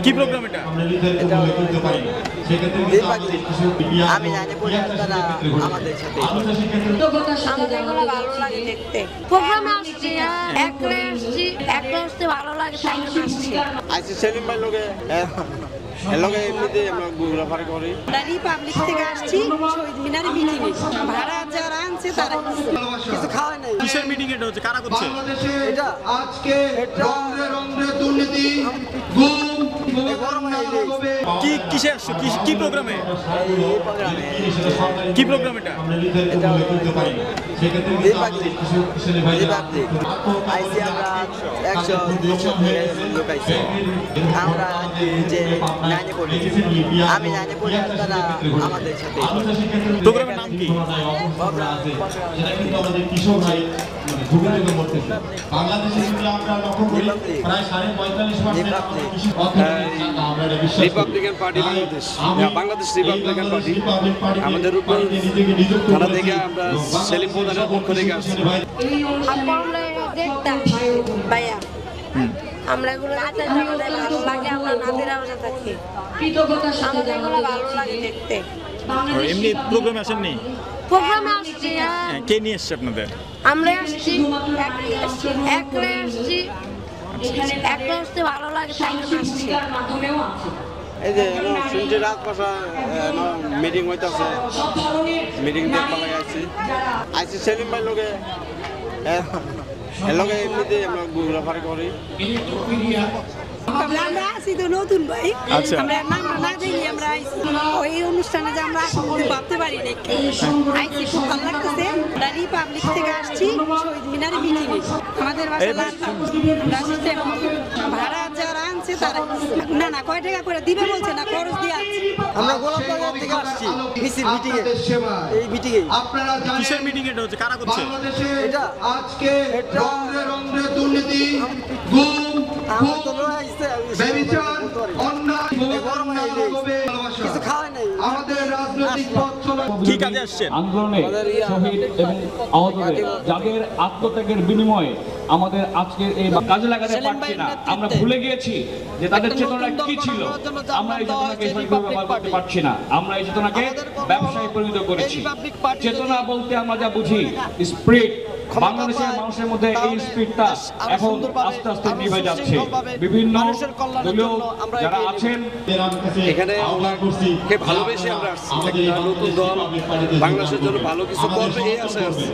কি প্রোগ্রাম এটা? আমি জানি তারা আমাদের সাথে আমাদের এগুলো ভালো লাগে দেখতে। প্রোগ্রামে আসছি, একলে আসতে ভালো লাগে, তাই আসছি। আইসি সেলিম ভাই লোকে এলাকা এমনিতে আমরা ঘোরাফার করি। রিপাবলিক থেকে আসছি, শহীদ মিনারে মিটিং এ ভাড়া যারা আনছে তারা কিছু খাওয়ায় নাই। কিসের মিটিং এটা হচ্ছে? কারা করছে এটা? আজকে রন্ধ্রে রন্ধ্রে দুর্নীতি, গুম, কি কিসে আসছো? কি প্রোগ্রামে? কি প্রোগ্রাম এটা? আইসি আমরা 100-200 লোক আইসি। আমরা যে নাইনে পড়ি, আমি নাইনে পড়ি, তারা আমাদের সাথে। প্রোগ্রামের নাম কি? Republican party Bangladesh Republican party আমাদের উপর থানা থেকে আমরা সেলিম প্রধানের পক্ষ থেকে আসছি। দেখতাম ভাইয়া, আমরা এগুলো আমাদের ভালো লাগে, আমরা নাতিরা বাসা থাকি, আমাদের এগুলো ভালো লাগে দেখতে। এমনি প্রোগ্রামে আসেননি? প্রোগ্রামে আসছি, কে নিয়ে এসছে আপনাদের? আমরা আসছি, একলে আসতে ভালো লাগে, তাই আসছি। এই যে শুনছি রাজপাশা মিটিং হইতেছে, মিটিং দেখতে লাগে আইসি সেলিম ভাই লোকে এলাকা এমনিতে আমরা ঘোরাফার করি। আমরা আসি তো নতুন ভাই, আচ্ছা। আমরা নামটা না দেখি আমরা আইসি ওই অনুষ্ঠানে যে আমরা ভাবতে পারি না। আইসি খুব ভালো লাগতেছে। আমরা রিপাবলিক থেকে আসছি, শহীদ মিনারে মিটিং এ আমাদের বাসা ভাড়া যারা আনছে তারা না কয় টাকা করে দিবে বলছে না, খরচ দিয়ে আসছি। আমরা গোলাপবাজার থেকে আসছি মিছিল মিটিং এ, এই মিটিং এ। আপনারা জানেন কিসের মিটিং এটা হচ্ছে? কারা করছে বাংলাদেশে এটা? আজকে রন্ধ্রে রন্ধ্রে দুর্নীতি, গুম, আমার তো লড়াই আইছে, ব্যভিচার, অন্যায়, কিছু খাওয়ায় নাই। আমাদের রাজনৈতিক পথ চলা কি কাজে আসছেন? আন্দোলনে শহীদ এবং আহতদের যাদের আত্মত্যাগের বিনিময়ে আমাদের আজকের এই কাজে লাগাতে পারছি না, আমরা ভুলে গিয়েছি যে তাদের চেতনা কি ছিল। আমরা এই চেতনাকে ব্যবহার করতে পারছি না, আমরা এই চেতনাকে ব্যবসায় পরিণত করেছি। চেতনা বলতে আমরা যা বুঝি স্পিরিট, বাংলাদেশের মানুষের মধ্যে এই স্পিরিটটা এখন আস্তে আস্তে নিভে যাচ্ছে। বিভিন্ন দলীয় যারা আছেন এখানে ভালোবেসে আমরা আসছি, একটা নতুন দল বাংলাদেশের জন্য ভালো কিছু করবে এই আশায় আসছি।